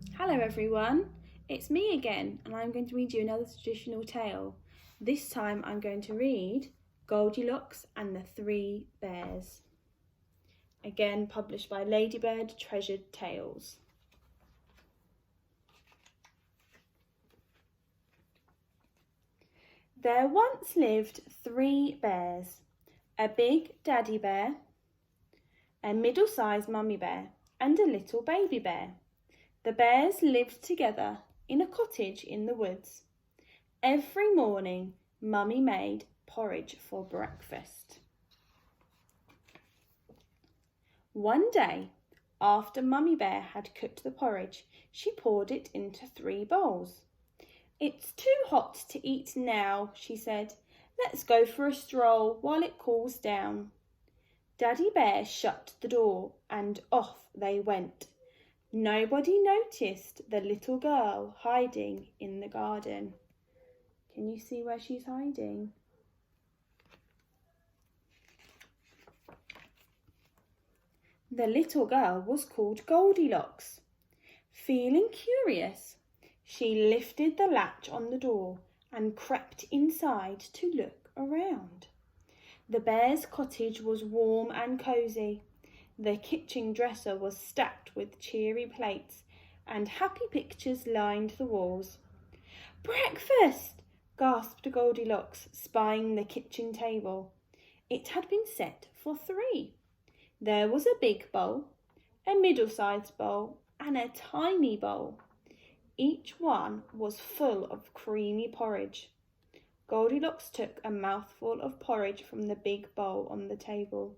Hello everyone, it's me again and I'm going to read you another traditional tale. This time I'm going to read Goldilocks and the Three Bears. Again published by Ladybird Treasured Tales. There once lived 3 bears, a big daddy bear, a middle-sized mummy bear and a little baby bear. The bears lived together in a cottage in the woods. Every morning, Mummy made porridge for breakfast. One day, after Mummy Bear had cooked the porridge, she poured it into 3 bowls. "It's too hot to eat now," she said. "Let's go for a stroll while it cools down." Daddy Bear shut the door and off they went. Nobody noticed the little girl hiding in the garden. Can you see where she's hiding? The little girl was called Goldilocks. Feeling curious, she lifted the latch on the door and crept inside to look around. The bear's cottage was warm and cosy. The kitchen dresser was stacked with cheery plates and happy pictures lined the walls. "Breakfast!" gasped Goldilocks, spying the kitchen table. It had been set for 3. There was a big bowl, a middle-sized bowl and a tiny bowl. Each one was full of creamy porridge. Goldilocks took a mouthful of porridge from the big bowl on the table.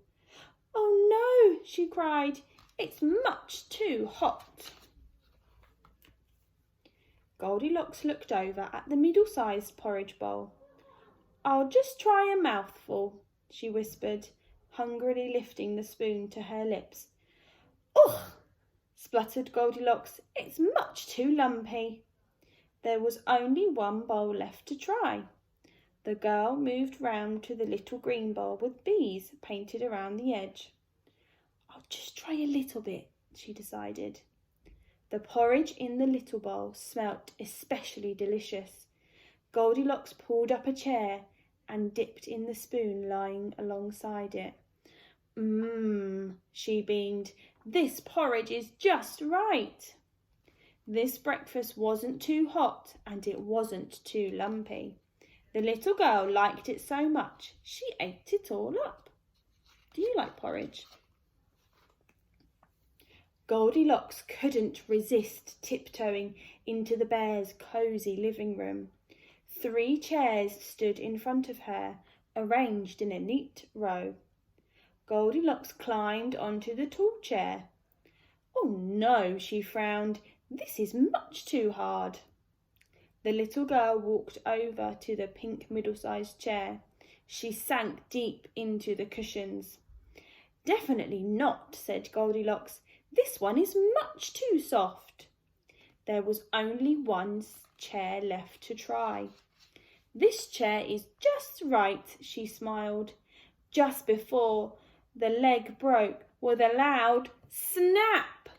"Oh no," she cried, "it's much too hot." Goldilocks looked over at the middle-sized porridge bowl. "I'll just try a mouthful," she whispered, hungrily lifting the spoon to her lips. "Ugh!" spluttered Goldilocks, "it's much too lumpy." There was only one bowl left to try. The girl moved round to the little green bowl with bees painted around the edge. "I'll just try a little bit," she decided. The porridge in the little bowl smelt especially delicious. Goldilocks pulled up a chair and dipped in the spoon lying alongside it. She beamed. "This porridge is just right." This breakfast wasn't too hot and it wasn't too lumpy. The little girl liked it so much, she ate it all up. Do you like porridge? Goldilocks couldn't resist tiptoeing into the bear's cosy living room. 3 chairs stood in front of her, arranged in a neat row. Goldilocks climbed onto the tall chair. "Oh no," she frowned, "this is much too hard." The little girl walked over to the pink middle-sized chair. She sank deep into the cushions. "Definitely not," said Goldilocks. "This one is much too soft." There was only one chair left to try. "This chair is just right," she smiled, just before the leg broke with a loud snap.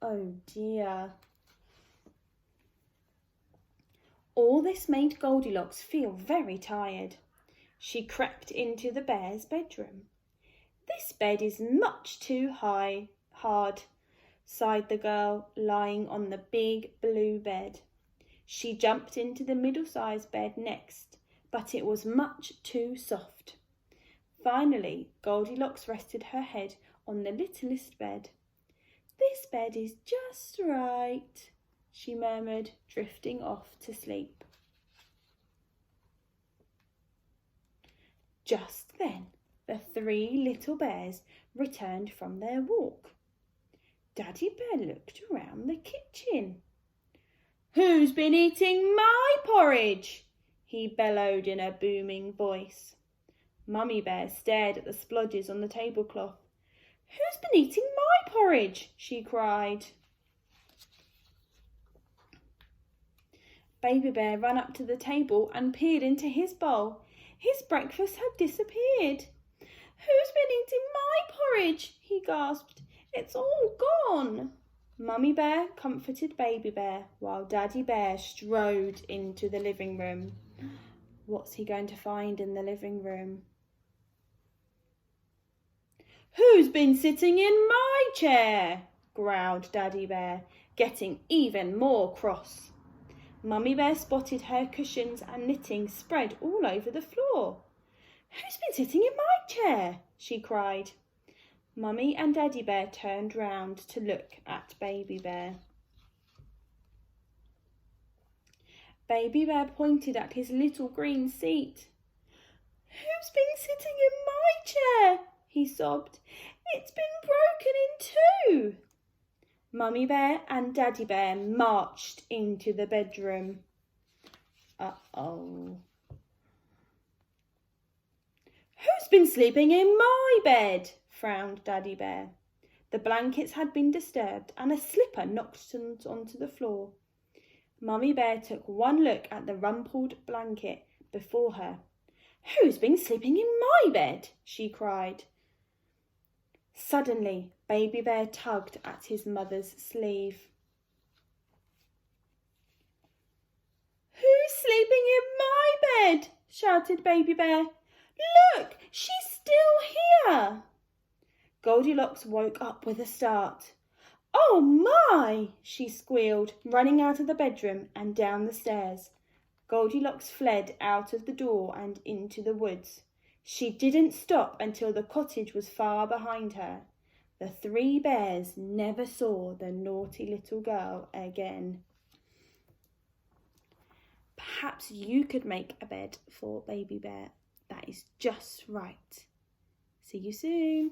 Oh dear. All this made Goldilocks feel very tired. She crept into the bear's bedroom. "This bed is much too hard," sighed the girl, lying on the big blue bed. She jumped into the middle-sized bed next, but it was much too soft. Finally, Goldilocks rested her head on the littlest bed. "This bed is just right," she murmured, drifting off to sleep. Just then, the 3 little bears returned from their walk. Daddy Bear looked around the kitchen. "Who's been eating my porridge?" he bellowed in a booming voice. Mummy Bear stared at the splodges on the tablecloth. "Who's been eating my porridge?" she cried. Baby Bear ran up to the table and peered into his bowl. His breakfast had disappeared. "Who's been eating my porridge?" he gasped. "It's all gone." Mummy Bear comforted Baby Bear while Daddy Bear strode into the living room. What's he going to find in the living room? "Who's been sitting in my chair?" growled Daddy Bear, getting even more cross. Mummy Bear spotted her cushions and knitting spread all over the floor. "Who's been sitting in my chair?" she cried. Mummy and Daddy Bear turned round to look at Baby Bear. Baby Bear pointed at his little green seat. "Who's been sitting in my chair?" he sobbed. "It's been broken in two." Mummy Bear and Daddy Bear marched into the bedroom. Uh-oh. "Who's been sleeping in my bed?" frowned Daddy Bear. The blankets had been disturbed and a slipper knocked onto the floor. Mummy Bear took one look at the rumpled blanket before her. "Who's been sleeping in my bed?" she cried. Suddenly, Baby Bear tugged at his mother's sleeve. "Who's sleeping in my bed?" shouted Baby Bear. "Look, she's still here." Goldilocks woke up with a start. "Oh my!" she squealed, running out of the bedroom and down the stairs. Goldilocks fled out of the door and into the woods. She didn't stop until the cottage was far behind her. The three bears never saw the naughty little girl again. Perhaps you could make a bed for Baby Bear that is just right. See you soon.